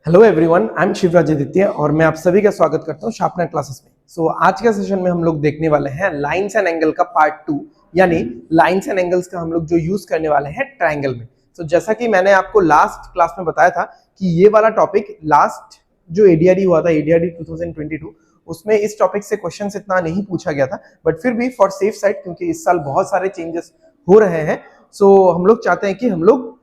Hello everyone, I am Shivraj Aditya और मैं आप सभी का स्वागत करता हूं शार्पनर क्लासेस में। आज के सेशन में हम लोग देखने वाले हैं लाइंस एंड एंगल का पार्ट 2, यानी लाइंस एंड एंगल्स का हम लोग जो यूज करने वाले हैं ट्रायंगल में। जैसा कि मैंने आपको लास्ट क्लास में बताया था कि ये वाला टॉपिक लास्ट जो एडीआरडी हुआ था, एडीआरडी 2022, उसमें इस टॉपिक से क्वेश्चन इतना नहीं पूछा गया था, बट फिर भी फॉर सेफ साइड, क्योंकि इस साल बहुत सारे चेंजेस हो रहे हैं, हम लोग चाहते हैं कि हम लोग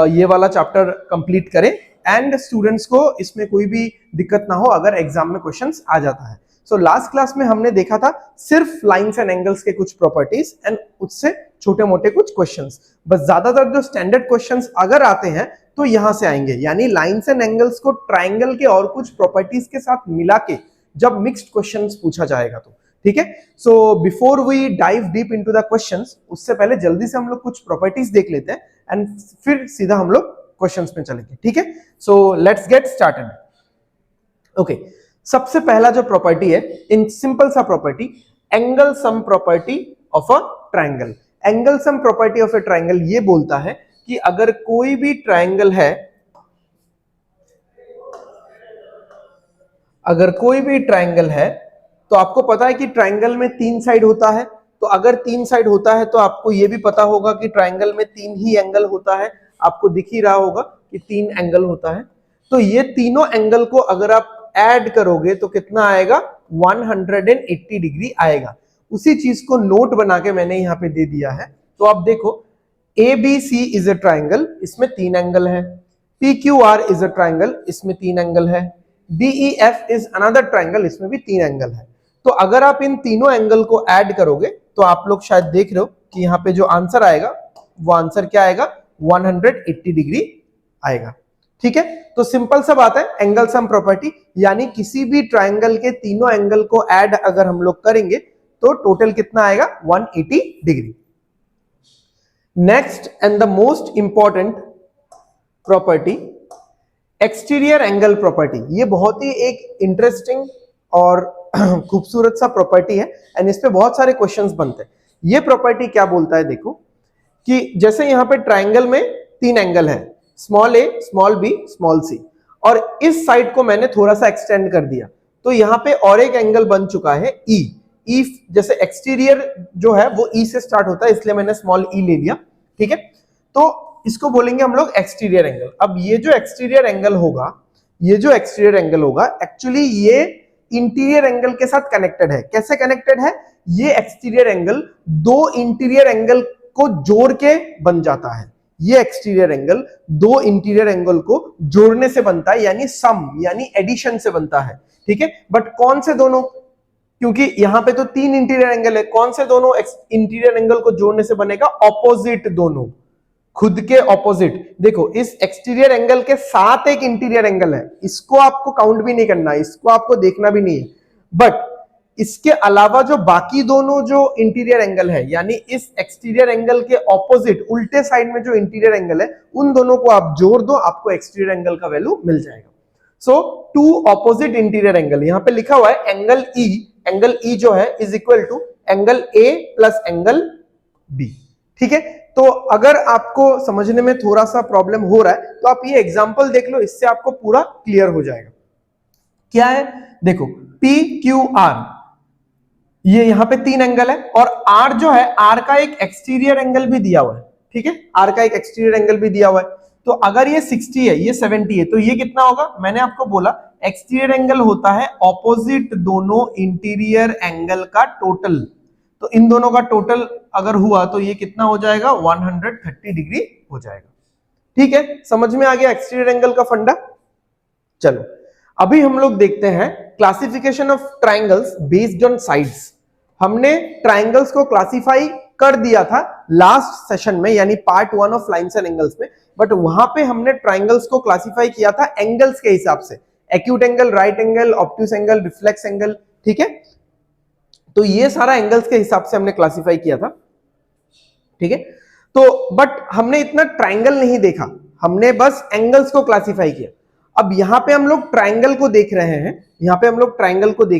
ये वाला चैप्टर कंप्लीट करें एंड स्टूडेंट्स को इसमें कोई भी दिक्कत ना हो अगर एग्जाम में क्वेश्चंस आ जाता है। लास्ट क्लास में हमने देखा था सिर्फ लाइंस एंड एंगल्स के कुछ प्रॉपर्टीज एंड उससे छोटे मोटे कुछ क्वेश्चंस। बस ज्यादातर जो स्टैंडर्ड क्वेश्चंस अगर आते हैं तो यहां से आएंगे, यानी लाइंस एंड एंगल्स को ट्राइंगल के और कुछ प्रॉपर्टीज के साथ मिला के जब मिक्स्ड क्वेश्चंस पूछा जाएगा तो ठीक है। Before we dive deep into the questions, उससे पहले जल्दी से हम लोग कुछ प्रॉपर्टीज देख लेते हैं एंड फिर सीधा हम लोग क्वेश्चंस में चलेंगे, ठीक है। Let's get started. ओके, सबसे पहला जो प्रॉपर्टी है, इन सिंपल सा property, angle sum property of a triangle. Angle sum property of a triangle ये बोलता है कि अगर कोई भी ट्रायंगल है, अगर कोई भी ट्रायंगल है तो आपको पता है कि ट्रायंगल में 3 साइड होता है। तो अगर 3 साइड होता है तो आपको यह भी पता होगा कि ट्रायंगल में 3 ही एंगल होता है। आपको दिख ही रहा होगा कि 3 एंगल होता है। तो ये तीनों एंगल को अगर आप ऐड करोगे तो कितना आएगा? 180 डिग्री आएगा। उसी चीज को नोट बना के मैंने यहां पे दे दिया है। तो आप देखो, ABC इज अ ट्रायंगल, इसमें 3 एंगल है। PQR इज अ ट्रायंगल, इसमें 3 एंगल है। DEF इज अनदर ट्रायंगल, इसमें भी 3 एंगल है। तो अगर आप इन तीनों एंगल को ऐड करोगे तो आप लोग शायद देख रहे हो कि यहाँ पे जो आंसर आएगा वो आंसर क्या आएगा? 180 डिग्री आएगा, ठीक है। तो सिंपल सा बात है, एंगल सम प्रॉपर्टी, यानी किसी भी ट्रायंगल के तीनों एंगल को ऐड अगर हम लोग करेंगे तो टोटल कितना आएगा? 180 degree. Next and the most important property, exterior angle property. ये बहुत ही एक इंटरेस्टिंग और खूबसूरत सा प्रॉपर्टी है एंड इस पे बहुत सारे क्वेश्चंस बनते हैं। ये प्रॉपर्टी क्या बोलता है, देखो कि जैसे यहां पे ट्रायंगल में 3 एंगल है, small a, small b, small c, और इस साइड को मैंने थोड़ा सा एक्सटेंड कर दिया तो यहां पे और एक एंगल बन चुका है e। जैसे एक्सटीरियर जो है वो e से स्टार्ट होता है, इसलिए मैंने स्मॉल e ले लिया, ठीक है। तो इसको बोलेंगे हम लोग एक्सटीरियर एंगल। अब ये जो एक्सटीरियर एंगल होगा, एक्चुअली ये इंटीरियर एंगल के साथ कनेक्टेड है। कैसे कनेक्टेड है? ये एक्सटीरियर एंगल 2 इंटीरियर एंगल को जोड़ के बन जाता है। ये एक्सटीरियर एंगल 2 इंटीरियर एंगल को जोड़ने से बनता है, यानी सम, यानी एडिशन से बनता है, ठीक है। बट कौन से दोनों? क्योंकि यहां पे तो 3 इंटीरियर एंगल है, कौन से दोनों इंटीरियर एंगल को जोड़ने से बनेगा? ऑपोजिट दोनों, खुद के ऑपोजिट। देखो, इस एक्सटीरियर एंगल के साथ एक इंटीरियर एंगल है, इसको आपको काउंट भी नहीं करना, इसको आपको देखना भी नहीं है। बट इसके अलावा जो बाकी दोनों जो इंटीरियर एंगल है, यानी इस एक्सटीरियर एंगल के ऑपोजिट उल्टे साइड में जो इंटीरियर एंगल है, उन दोनों को आप जोड़ दो, आपको एक्सटीरियर एंगल का वैल्यू मिल जाएगा। टू ऑपोजिट इंटीरियर एंगल, यहां पे लिखा हुआ है एंगल ई जो है is equal to angle A plus angle B, ठीक है। तो अगर आपको समझने में थोड़ा सा प्रॉब्लम हो रहा है तो आप ये एग्जांपल देख लो, इससे आपको पूरा क्लियर हो जाएगा। क्या है? देखो, PQR, ये यहां पे 3 एंगल है और R जो है, R का एक एक्सटीरियर एंगल भी दिया हुआ है, ठीक है। R का एक एक्सटीरियर एंगल भी दिया हुआ है। तो अगर ये 60 है, ये 70 है, तो ये कितना होगा? मैंने आपको बोला एक्सटीरियर एंगल होता है ऑपोजिट दोनों इंटीरियर एंगल का टोटल। तो इन दोनों का टोटल अगर हुआ तो ये कितना हो जाएगा? 130 डिग्री हो जाएगा, ठीक है। समझ में आ गया एक्सटीरियर एंगल का फंडा? चलो, अभी हम लोग देखते हैं classification of triangles based on sides. हमने ट्रायंगल्स को क्लासिफाई कर दिया था लास्ट सेशन में, यानी part 1 of lines and angles में, बट वहां पे हमने ट्रायंगल्स को क्लासिफाई किया था एंगल्स के हिसाब से, acute angle, right angle, obtuse angle, reflex angle, ठीक है। तो ये सारा एंगल्स के हिसाब से हमने क्लासिफाई किया था, ठीक है। तो बट हमने इतना ट्रायंगल नहीं देखा, हमने बस एंगल्स को क्लासिफाई किया। अब यहां पे हम लोग ट्रायंगल को देख रहे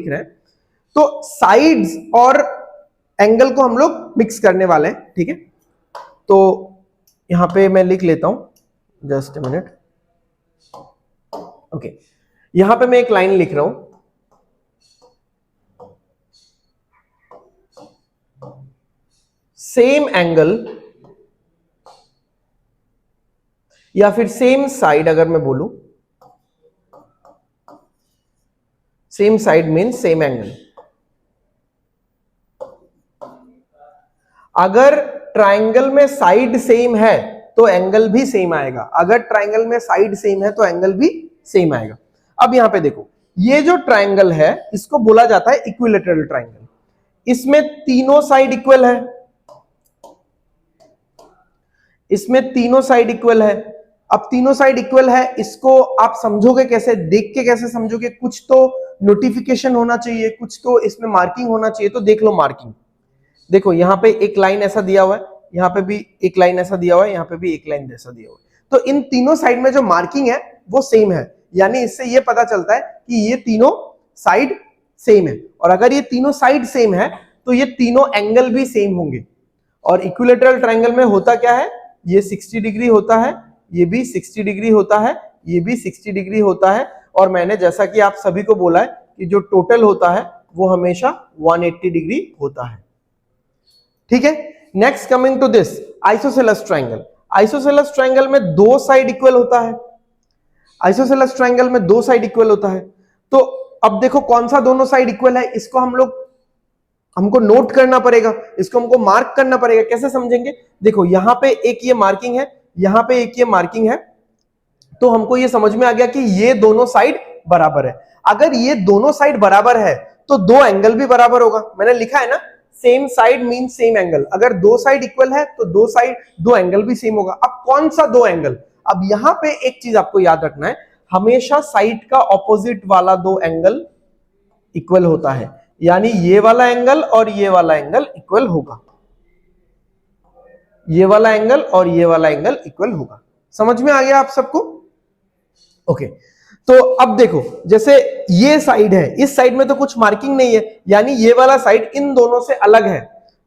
हैं, तो साइड्स और एंगल को हम लोग मिक्स करने वाले हैं, ठीक है। तो यहां पे मैं लिख लेता हूं, जस्ट अ मिनट। ओके, यहां पे मैं एक लाइन लिख रहा हूं, सेम एंगल या फिर सेम साइड, अगर मैं बोलूं same side means same angle. अगर ट्रायंगल में साइड सेम है तो एंगल भी सेम आएगा, अगर ट्रायंगल में साइड सेम है तो एंगल भी सेम आएगा। अब यहां पे देखो, ये जो ट्रायंगल है इसको बोला जाता है इक्विलैटरल ट्रायंगल। इसमें तीनों साइड इक्वल है, इसमें तीनों साइड इक्वल है। अब तीनों साइड इक्वल है, इसको आप समझोगे कैसे, देख के कैसे समझोगे? कुछ तो नोटिफिकेशन होना चाहिए, कुछ तो इसमें मार्किंग होना चाहिए, तो देख लो मार्किंग। देखो यहां पे एक लाइन ऐसा दिया हुआ है, यहां पे भी एक लाइन ऐसा दिया हुआ है, यहां पे भी एक लाइन ऐसा दिया हुआ है, तो इन तीनों साइड में जो मार्किंग है वो सेम है, यानी इससे ये पता चलता है कि ये तीनों साइड सेम है। और अगर ये तीनों साइड सेम है तो ये तीनों एंगल भी सेम होंगे। और इक्विलैटरल ट्रायंगल में होता क्या है, ये 60 डिग्री होता है, ये भी 60 डिग्री होता है, ये भी 60 डिग्री होता है, और मैंने जैसा कि आप सभी को बोला है कि जो टोटल होता है वो हमेशा 180 डिग्री होता है। ठीक है, next coming to this isosceles triangle. Isosceles triangle में दो साइड इक्वल होता है, आइसोसेलेस ट्रायंगल में दो साइड इक्वल होता है। तो अब देखो कौन सा दोनों साइड इक्वल है, इसको हमको नोट करना पड़ेगा, इसको हमको मार्क करना पड़ेगा। कैसे समझेंगे? देखो यहां पे एक ये मार्किंग है, यहां पे एक ये मार्किंग है, तो हमको ये समझ में आ गया कि ये दोनों साइड बराबर है। अगर ये दोनों साइड बराबर है तो दो एंगल भी बराबर होगा। मैंने लिखा है ना, same side mean same angle. अगर दो साइड इक्वल है तो दो एंगल भी सेम होगा। अब कौन सा दो एंगल? अब यहां पे एक चीज आपको याद रखना है, हमेशा साइड का ऑपोजिट वाला दो एंगल इक्वल होता है, यानी ये वाला एंगल और ये वाला एंगल इक्वल होगा, ये वाला एंगल और ये वाला एंगल इक्वल होगा। समझ में आ गया आप सबको? ओके, तो अब देखो जैसे ये साइड है, इस साइड में तो कुछ मार्किंग नहीं है, यानी ये वाला साइड इन दोनों से अलग है,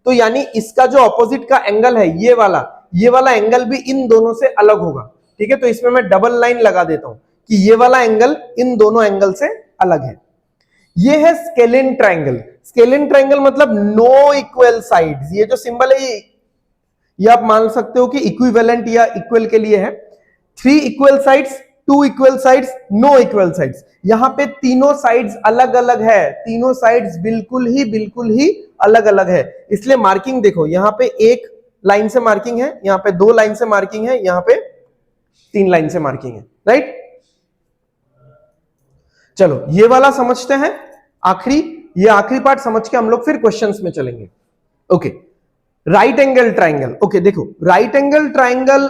तो यानी इसका जो ऑपोजिट का एंगल है ये वाला एंगल भी इन दोनों से अलग होगा। ठीक है, तो इसमें मैं डबल लाइन लगा देता हूं कि ये वाला एंगल इन दोनों एंगल से अलग है। ये है स्केलिन ट्रायंगल। स्केलिन ट्रायंगल मतलब नो इक्वल साइड्स। ये जो सिंबल है ये आप मान सकते हो कि इक्विवेलेंट या इक्वल के लिए है। 3 equal sides, 2 equal sides, no equal sides. यहां पे तीनों साइड्स अलग अलग है, तीनों साइड्स बिल्कुल ही अलग अलग है। इसलिए मार्किंग देखो, यहां पे एक लाइन से मार्किंग है, यहां पे 2 लाइन से मार्किंग है, यहां पे 3 लाइन से मार्किंग है। राइट, चलो ये वाला समझते हैं। ये आखिरी पार्ट समझ के हम लोग फिर क्वेश्चंस में चलेंगे। Okay, right angle triangle. Okay देखो, राइट एंगल ट्रायंगल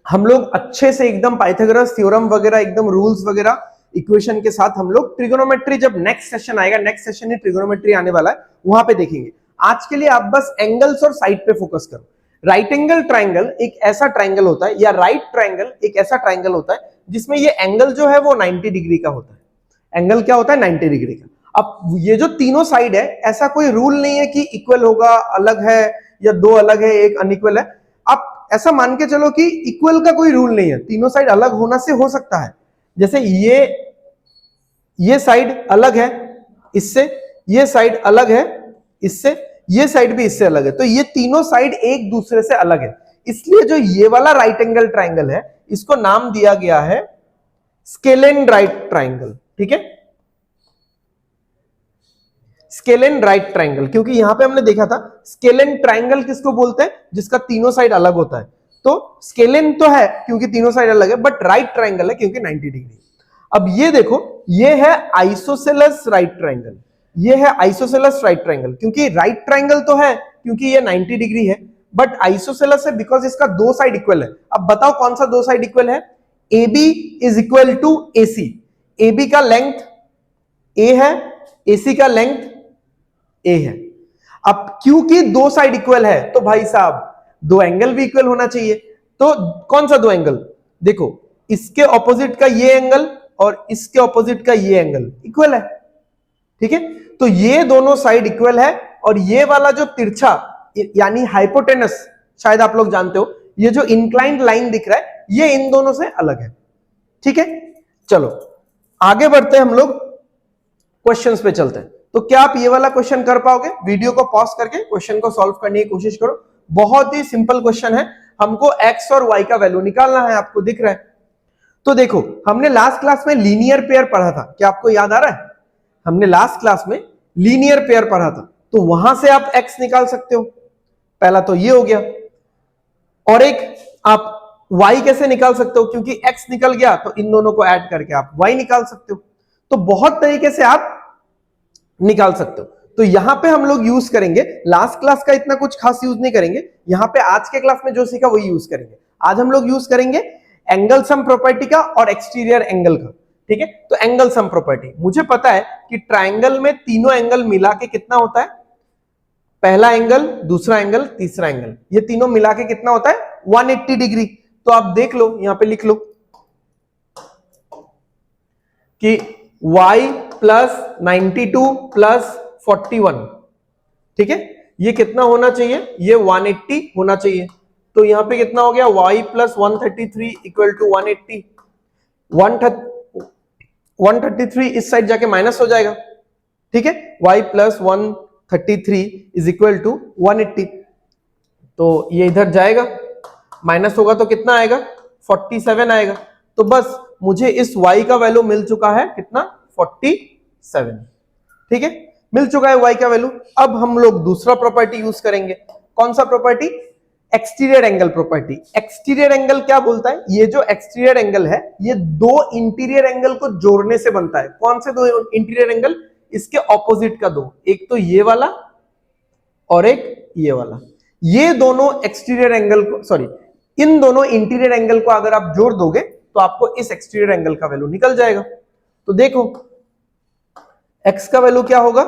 हम लोग अच्छे से एकदम पाइथागोरस थ्योरम वगैरह, एकदम रूल्स वगैरह, इक्वेशन के साथ हम लोग ट्रिगोनोमेट्री, जब नेक्स्ट सेशन आएगा, नेक्स्ट सेशन ही ट्रिगोनोमेट्री आने वाला है, वहां पे देखेंगे। आज के लिए आप बस एंगल्स और साइड पे फोकस करो। राइट एंगल ट्रायंगल एक ऐसा ट्रायंगल होता है, या राइट ट्रायंगल एक ऐसा ट्रायंगल होता है जिसमें ये एंगल जो है वो 90 डिग्री का होता है। एंगल क्या होता है? 90 डिग्री का। अब ये जो तीनों साइड है, ऐसा कोई रूल नहीं है कि इक्वल होगा, अलग है, या दो अलग है एक अनइक्वल है। आप ऐसा मान के चलो कि इक्वल का कोई रूल नहीं है, तीनों साइड अलग होना से हो सकता है। जैसे ये साइड अलग है इससे, ये साइड अलग है इससे, ये साइड भी इससे अलग है, तो ये तीनों साइड एक दूसरे से अलग है। इसलिए जो ये वाला राइट एंगल ट्रायंगल है, इसको नाम दिया गया है स्केलिन राइट ट्रायंगल। ठीक है, स्केलिन राइट ट्रायंगल, क्योंकि यहां पे हमने देखा था स्केलिन ट्रायंगल किसको बोलते हैं? जिसका तीनों साइड अलग होता है। तो स्केलिन तो है क्योंकि तीनों साइड अलग है, बट राइट ट्रायंगल है क्योंकि 90 डिग्री। अब ये देखो, ये है आइसोसेलेस राइट ट्रायंगल, ये है आइसोसेलेस राइट ट्रायंगल। क्योंकि राइट ट्रायंगल तो है क्योंकि ये 90 डिग्री है, बट आइसोसेलेस है बिकॉज इसका दो साइड इक्वल है। अब बताओ कौन सा दो साइड इक्वल है? AB is equal to AC। AB का लेंथ A है, AC का लेंथ A है। अब क्योंकि दो साइड इक्वल है तो भाई साहब दो एंगल भी इक्वल होना चाहिए। तो कौन सा दो एंगल? देखो, इसके ऑपोजिट का ये एंगल और इसके ऑपोजिट का ये एंगल इक्वल है। ठीक है, तो ये दोनों साइड इक्वल है, और ये वाला जो तिरछा यानी हाइपोटेनस, शायद आप लोग जानते हो, ये जो इंक्लाइंड लाइन दिख रहा है, ये इन दोनों से अलग है। ठीक है, चलो आगे बढ़ते हैं, हम लोग क्वेश्चंस पे चलते हैं। तो क्या आप ये वाला क्वेश्चन कर पाओगे? वीडियो को पॉज करके क्वेश्चन को सॉल्व करने की कोशिश करो। बहुत ही सिंपल क्वेश्चन है, हमको x और y का वैल्यू निकालना है, आपको दिख रहा है। तो देखो, हमने लास्ट क्लास में लीनियर पेयर पढ़ा था, क्या आपको याद आ रहा है? हमने लास्ट क्लास में लीनियर पेयर पढ़ा था, तो वहां से आप x निकाल सकते हो। पहला तो ये हो गया, और एक आप y कैसे निकाल सकते हो? क्योंकि x निकल गया तो इन दोनों को ऐड करके आप y निकाल सकते हो। तो बहुत तरीके से आप निकाल सकते हो। तो यहां पे हम लोग यूज करेंगे, लास्ट क्लास का इतना कुछ खास यूज नहीं करेंगे, यहां पे आज के क्लास में जो सीखा वही यूज करेंगे। आज हम लोग यूज करेंगे एंगल सम प्रॉपर्टी का और एक्सटीरियर एंगल का। ठीक है, तो एंगल सम प्रॉपर्टी, मुझे पता है कि ट्राइंगल में तीनों एंगल मिला के कितना होता है? पहला एंगल, दूसरा एंगल, तीसरा एंगल, ये तीनों मिला के कितना होता है? 180 डिग्री। तो आप देख लो, यहां पे लिख लो कि y प्लस 92 प्लस 41, ठीक है, ये कितना होना चाहिए? ये 180 होना चाहिए। तो यहां पे कितना हो गया? y plus 133 equal to 180। 133 इस साइड जाके माइनस हो जाएगा, ठीक है, y plus 133 is equal to 180। तो ये इधर जाएगा, माइनस होगा तो कितना आएगा? 47 आएगा। तो बस मुझे इस y का वैल्यू मिल चुका है, कितना? 47। ठीक है, मिल चुका है y का वैल्यू। अब हम लोग दूसरा प्रॉपर्टी यूज करेंगे। कौन सा property? Exterior angle property. Exterior angle क्या बोलता है? ये जो एक्सटीरियर एंगल है, ये दो इंटीरियर एंगल को जोड़ने से बनता है। कौन से दो इंटीरियर एंगल? इसके ऑपोजिट का दो, एक तो ये वाला और एक ये वाला। ये दोनों एक्सटीरियर एंगल को, सॉरी, इन दोनों इंटीरियर एंगल को अगर आप जोड़ दोगे तो आपको इस एक्सटीरियर एंगल का वैल्यू निकल जाएगा। तो देखो, x का वैल्यू क्या होगा?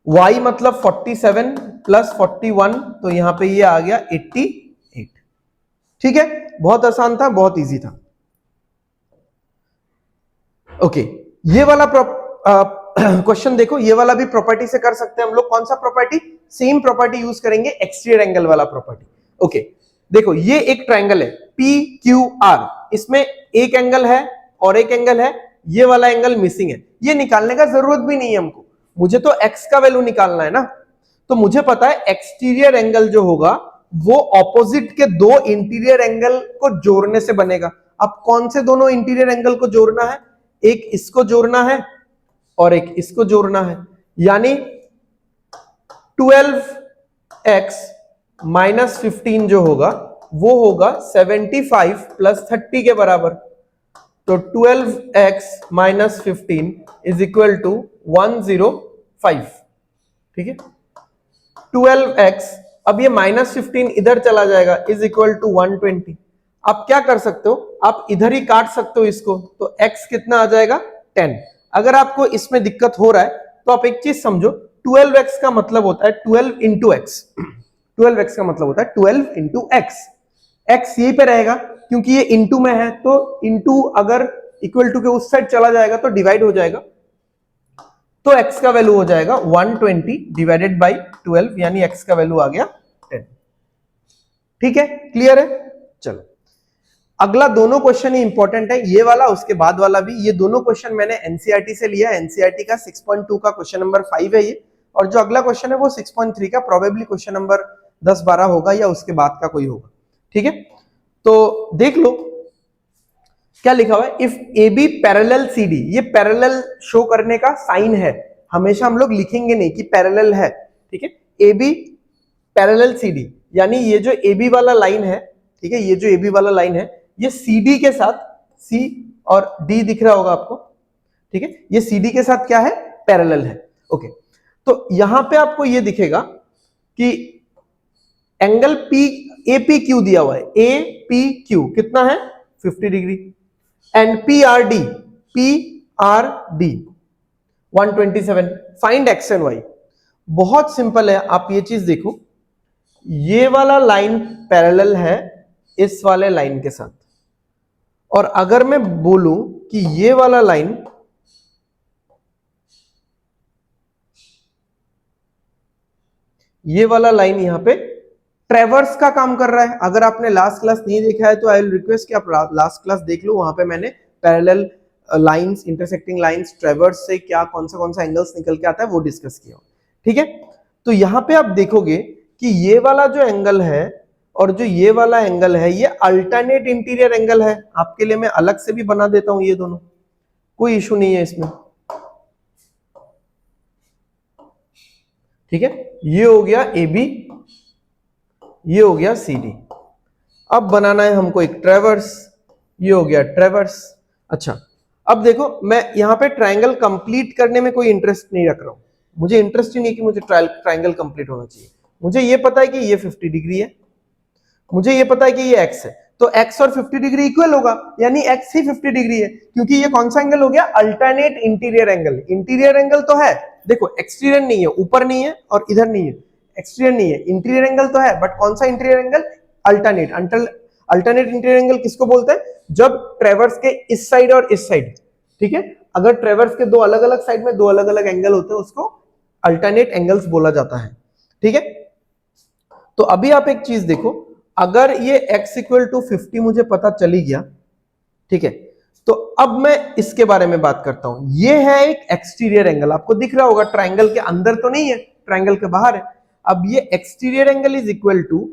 y मतलब 47 प्लस 41, तो यहां पे ये आ गया 88। ठीक है, बहुत आसान था, बहुत इजी था। ओके, ये वाला क्वेश्चन देखो, ये वाला भी प्रॉपर्टी से कर सकते हैं हम लोग। कौन सा प्रॉपर्टी? सेम प्रॉपर्टी यूज करेंगे, एक्सटीरियर एंगल वाला प्रॉपर्टी। ओके, देखो, ये एक ट्राइंगल है PQR, इसमें एक एंगल है और एक एंगल है, ये वाला एंगल मिसिंग है। ये निकालने का जरूरत भी नहीं है हमको, मुझे तो x का वैल्यू निकालना है ना। तो मुझे पता है एक्सटीरियर एंगल जो होगा वो ऑपोजिट के दो इंटीरियर एंगल को जोड़ने से बनेगा। अब कौन से दोनों इंटीरियर एंगल को जोड़ना है? एक इसको जोड़ना है और एक इसको जोड़ना है, यानी 12x माइनस 15 जो होगा वो होगा 75 प्लस 30 के बराबर। तो 12x minus 15 is equal to 105। ठीक है, 12x, अब ये माइनस 15 इधर चला जाएगा, इज इक्वल टू 120। आप क्या कर सकते हो? आप इधर ही काट सकते हो इसको, तो x कितना आ जाएगा? 10। अगर आपको इसमें दिक्कत हो रहा है तो आप एक चीज समझो, 12x का मतलब होता है 12 इंटू एक्स। 12x का मतलब होता है 12 इंटू एक्स। x यहीं पे रहेगा क्योंकि ये इंटू में है, तो इंटू अगर इक्वल टू के उस साइड चला जाएगा तो डिवाइड हो जाएगा, तो x का वैल्यू हो जाएगा 120 डिवाइडेड बाई 12, यानी x का वैल्यू आ गया 10। ठीक है, क्लियर है? चलो, अगला दोनों क्वेश्चन ही इंपॉर्टेंट है, ये वाला उसके बाद वाला भी। ये दोनों क्वेश्चन मैंने एनसीईआरटी से लिया, एनसीईआरटी का 6.2 का क्वेश्चन नंबर 5 है ये, और जो अगला क्वेश्चन है वो 6.3 का, प्रोबेबली क्वेश्चन नंबर 10-12 होगा या उसके बाद का कोई होगा। ठीक है, तो देख लो क्या लिखा हुआ है, if A B parallel C D. ये पैरेलल शो करने का साइन है, हमेशा हम लोग लिखेंगे नहीं कि पैरेलल है। ठीक है, A B parallel C D, यानी ये जो ए बी वाला लाइन है, ठीक है, ये जो ए बी वाला लाइन है, ये सी डी के साथ, सी और डी दिख रहा होगा आपको, ठीक है, ये सी डी के साथ क्या है? पैरेलल है। ओके, तो यहां पे आपको ये दिखेगा कि angle P A P Q दिया हुआ है, ए पी क्यू कितना है? 50 degree, and P R D 127। Find X and Y. बहुत सिंपल है, आप ये चीज देखो, ये वाला लाइन पैरेलल है इस वाले लाइन के साथ, और अगर मैं बोलूं कि ये वाला लाइन यहां पे ट्रेवर्स का काम कर रहा है। अगर आपने लास्ट क्लास नहीं देखा है तो आई विल रिक्वेस्ट कि आप लास्ट क्लास देख लो, वहां पे मैंने पैरेलल लाइंस, इंटरसेक्टिंग लाइंस, ट्रेवर्स से क्या कौन सा एंगल्स निकल के आता है वो डिस्कस किया। ठीक है, तो यहां पे आप देखोगे कि ये वाला जो एंगल है और जो ये वाला एंगल है ये अल्टरनेट इंटीरियर एंगल है। आपके लिए मैं अलग से भी बना देता हूं, ये दोनों कोई इशू नहीं है इसमें। ठीक है, ये हो गया AB, ये हो गया CD। अब बनाना है हमको एक ट्रेवर्स, ये हो गया ट्रेवर्स। अच्छा, अब देखो मैं यहां पे ट्रायंगल कंप्लीट करने में कोई इंटरेस्ट नहीं रख रहा हूं, मुझे इंटरेस्ट ही नहीं कि मुझे ट्रायंगल कंप्लीट होना चाहिए। मुझे ये पता है कि ये 50 डिग्री है, मुझे ये पता है कि ये x है, तो x और 50 डिग्री इक्वल होगा, यानी x ही 50 डिग्री है, क्योंकि ये कौन सा एंगल हो गया, alternate interior angle. Interior angle तो है, देखो एक्सटीरियर नहीं है, ऊपर नहीं है और इधर नहीं है, एक्सटीरियर नहीं है, इंटीरियर एंगल तो है, बट कौन सा interior angle, alternate. Alternate interior angle किसको बोलते हैं, जब ट्रेवर्स के इस साइड और इस साइड, ठीक है, अगर ट्रेवर्स के दो अलग अलग साइड में दो अलग अलग एंगल होते हैं उसको अल्टरनेट एंगल्स बोला जाता है। ठीक है, तो अभी आप एक चीज देखो, अगर ये x इक्वल टू 50 मुझे पता चली गया, ठीक है, तो अब मैं इसके बारे में बात करता हूं। ये है एक एक्सटीरियर एंगल, आपको दिख रहा होगा, ट्रायंगल के अंदर तो नहीं है, ट्रायंगल के बाहर है। अब ये exterior angle is equal to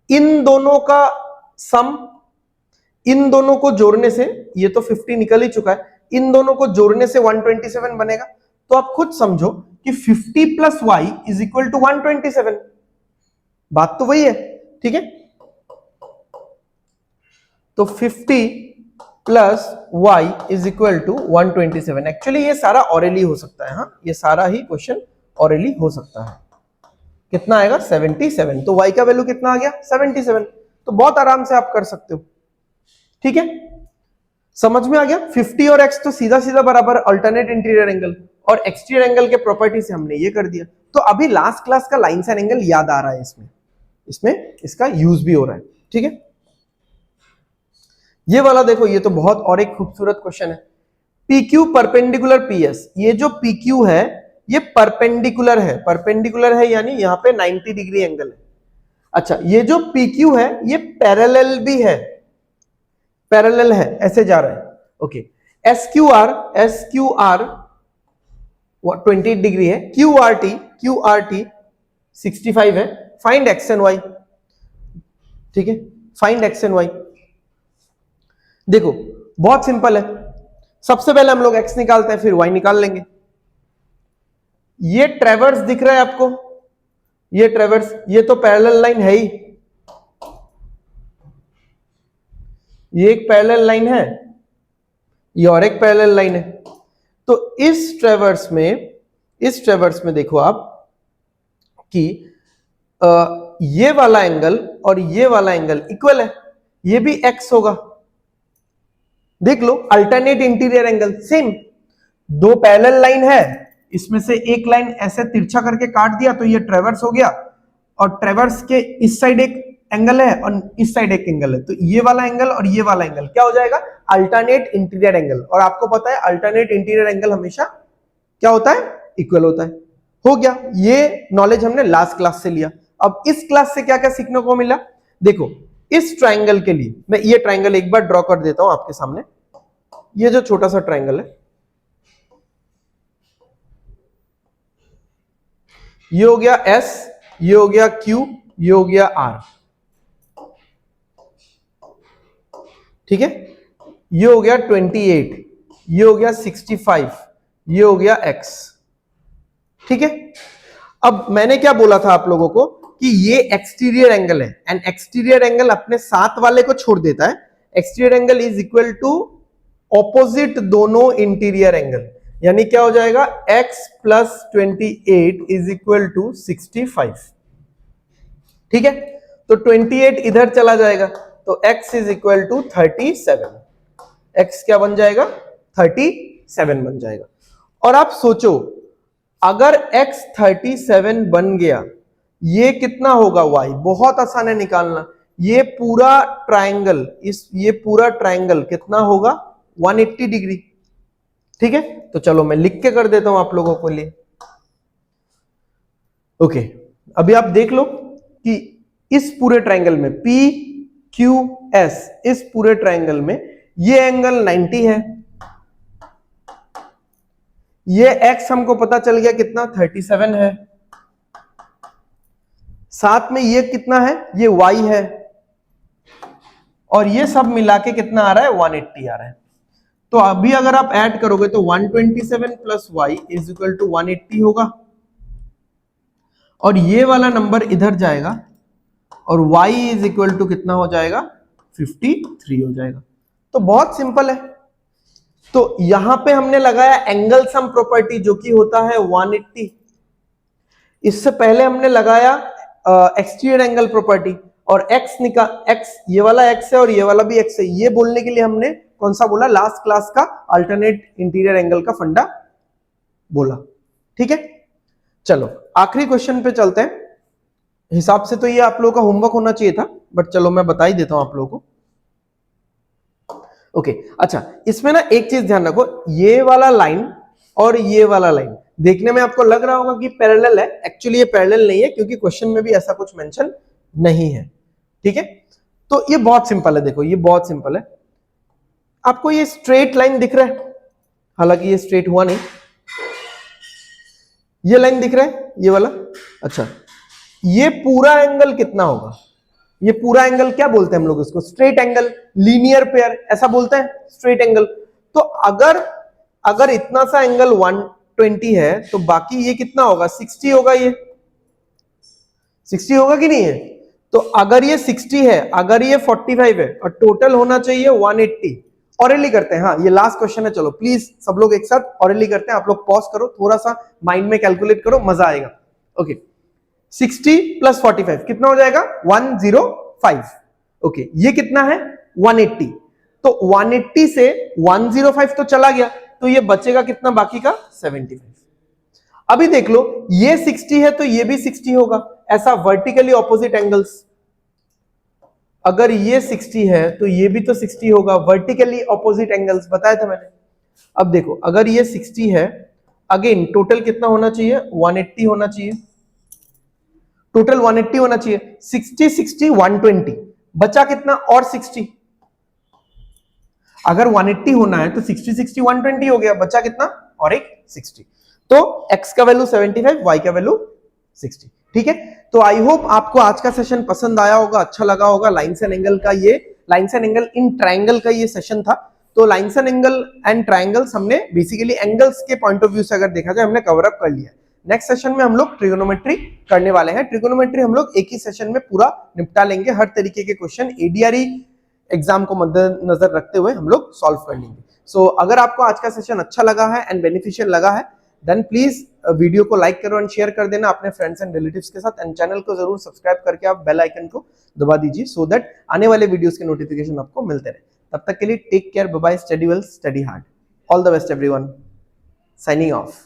इन दोनों का सम, इन दोनों को जोड़ने से, ये तो 50 निकल ही चुका है, इन दोनों को जोड़ने से 127 बनेगा। तो आप खुद समझो कि 50 plus y is equal to 127, बात तो वही है। ठीक है, तो 50 plus y is equal to 127। Actually ये सारा ऑरेली हो सकता है, हाँ ये सारा ही क्वेश्चन ऑरेली हो सकता है। कितना आएगा, 77, तो y का वैल्यू कितना आ गया, 77। तो बहुत आराम से आप कर सकते हो। ठीक है, समझ में आ गया, 50 और x तो सीधा सीधा बराबर अल्टरनेट इंटीरियर एंगल, और एक्सटीरियर एंगल के प्रॉपर्टी से हमने ये कर दिया। तो अभी लास्ट क्लास का लाइन्स एंड एंगल याद आ रहा है, इसमें इसका यूज भी हो रहा है। ठीक है, ये वाला देखो, ये तो बहुत और एक खूबसूरत क्वेश्चन है, PQ परपेंडिकुलर PS। ये जो PQ है ये परपेंडिकुलर है, परपेंडिकुलर है यानी यहाँ पे 90 डिग्री एंगल है। अच्छा, ये जो PQ है ये पैरेलल भी है, पैरेलल है, ऐसे जा रहा है। ओके, SQR 28 डिग्री है, QRT 65 है। Find X and Y. ठीक है, फाइंड एक्स एंड वाई। देखो बहुत सिंपल है, सबसे पहले हम लोग x निकालते हैं, फिर y निकाल लेंगे। ये ट्रेवर्स दिख रहा है आपको, ये ट्रेवर्स, ये तो पैरेलल लाइन है ही, ये एक पैरेलल लाइन है, ये और एक पैरेलल लाइन है। तो इस ट्रेवर्स में देखो आप कि ये वाला एंगल और ये वाला एंगल इक्वल है, ये भी x होगा। देख लो, अल्टरनेट इंटीरियर एंगल सेम, दो पैरेलल लाइन है, इसमें से एक लाइन ऐसे तिरछा करके काट दिया तो ये ट्रेवर्स हो गया, और ट्रेवर्स के इस साइड एक एंगल है और इस साइड एक एंगल है, तो ये वाला एंगल और ये वाला एंगल क्या हो जाएगा, अल्टरनेट इंटीरियर एंगल। और आपको पता है अल्टरनेट इंटीरियर एंगल हमेशा क्या होता है, इक्वल होता है। हो गया, ये नॉलेज हमने लास्ट क्लास से लिया। अब इस क्लास से क्या क्या सीखने को मिला, देखो इस ट्राइंगल के लिए मैं ये ट्राइंगल एक बार ड्रॉ कर देता हूं आपके सामने। ये जो छोटा सा ट्राइंगल है, ये हो गया S, ये हो गया Q, ये हो गया R। ठीक है, ये हो गया 28, ये हो गया 65, ये हो गया X। ठीक है, अब मैंने क्या बोला था आप लोगों को कि ये एक्सटीरियर एंगल है, एंड एक्सटीरियर एंगल अपने साथ वाले को छोड़ देता है। Exterior angle is equal to opposite दोनों इंटीरियर एंगल, यानी क्या हो जाएगा, x plus 28 is equal to 65। ठीक है, तो 28 इधर चला जाएगा तो x is equal to 37। x क्या बन जाएगा, 37 बन जाएगा। और आप सोचो अगर x 37 बन गया, ये कितना होगा y, बहुत आसान है निकालना। ये पूरा ट्रायंगल, ये पूरा ट्रायंगल कितना होगा, 180 डिग्री। ठीक है, तो चलो मैं लिख के कर देता हूं आप लोगों को लिए। ओके, अभी आप देख लो कि इस पूरे ट्रायंगल में PQS, इस पूरे ट्रायंगल में ये एंगल 90 है, ये x हमको पता चल गया कितना 37 है, साथ में ये कितना है, ये y है, और ये सब मिला के कितना आ रहा है 180 आ रहा है। तो अभी अगर आप ऐड करोगे तो 127 plus y is equal to 180 होगा, और ये वाला नंबर इधर जाएगा और y इज इक्वल टू कितना हो जाएगा 53 हो जाएगा। तो बहुत सिंपल है। तो यहां पे हमने लगाया एंगल सम प्रॉपर्टी जो कि होता है 180। इससे पहले हमने लगाया एक्सटीरियर एंगल प्रॉपर्टी, और x ये वाला x है और ये वाला भी x है, ये बोलने के लिए हमने कौन सा बोला, लास्ट क्लास का अल्टरनेट इंटीरियर एंगल का फंडा बोला। ठीक है, चलो आखिरी क्वेश्चन पे चलते हैं। हिसाब से तो ये आप लोगों का होमवर्क होना चाहिए था, बट चलो मैं बता ही देता हूं आप लोगों को। ओके, अच्छा इसमें ना एक चीज ध्यान रखो, ये वाला लाइन और ये वाला लाइन देखने में आपको लग रहा होगा कि पैरेलल है, एक्चुअली ये पैरेलल नहीं है क्योंकि क्वेश्चन में भी ऐसा कुछ मेंशन नहीं है। ठीक है, तो ये बहुत सिंपल है, देखो ये बहुत सिंपल है। आपको ये स्ट्रेट लाइन दिख रहा है, हालांकि ये स्ट्रेट हुआ नहीं, ये लाइन दिख रहा है ये वाला। अच्छा, ये पूरा एंगल कितना होगा, ये पूरा एंगल क्या बोलते हैं हम लोग इसको, स्ट्रेट एंगल, लीनियर पेयर ऐसा बोलते हैं, स्ट्रेट एंगल। तो अगर इतना सा एंगल 120 है तो बाकी ये कितना होगा, 60 होगा, ये 60 होगा कि नहीं है। तो अगर ये 60 है, अगर ये 45 है, और टोटल होना चाहिए 180। ऑरेली करते हैं, हाँ ये लास्ट क्वेश्चन है, चलो प्लीज सब लोग एक साथ ऑरेली करते हैं। आप लोग पॉज करो, थोड़ा सा माइंड में कैलकुलेट करो, मजा आएगा। ओके, 60 प्लस 45 कितना हो जाएगा 105। ओके, ये कितना है 180। तो 180 से 105 तो चला गया, तो ये बचेगा कितना बाकी का 75। अभी देख लो, ये 60 है तो ये भी 60 होगा, ऐसा वर्टिकली ऑपोजिट एंगल्स। अगर ये 60 है तो ये भी तो 60 होगा, वर्टिकली ऑपोजिट एंगल्स बताया था मैंने। अब देखो, अगर ये 60 है, अगेन टोटल कितना होना चाहिए 180 होना चाहिए, टोटल 180 होना चाहिए। 60 60 120, बचा कितना और 60। अगर 180 होना है तो 60 60 120 हो गया, बचा कितना और एक 60। तो x का वैल्यू 75, y का वैल्यू 60। ठीक है, तो आई होप आपको आज का सेशन पसंद आया होगा, अच्छा लगा होगा। लाइन्स एंड एंगल का ये, lines and angle in triangle का ये सेशन था। तो lines and angle and triangles हमने बेसिकली एंगल्स के पॉइंट ऑफ व्यू से अगर देखा जाए हमने कवर अप कर लिया है। नेक्स्ट सेशन में हम लोग ट्रिगोनोमेट्री करने वाले हैं। ट्रिगोनोमेट्री हम लोग एक ही सेशन में पूरा निपटा लेंगे, हर तरीके के क्वेश्चन एडीआरई एग्जाम को मद्देनजर रखते हुए हम लोग सॉल्व कर लेंगे। सो अगर आपको आज का सेशन अच्छा लगा है एंड बेनिफिशियल लगा है, देन प्लीज वीडियो को लाइक करो एंड शेयर कर देना अपने फ्रेंड्स एंड रिलेटिव्स के साथ, एंड चैनल को जरूर सब्सक्राइब करके आप बेल आइकन को दबा दीजिए, सो दैट आने वाले वीडियोस के नोटिफिकेशन आपको मिलते रहे। तब तक के लिए take care, bye bye, study well, study hard, all the best everyone, signing of.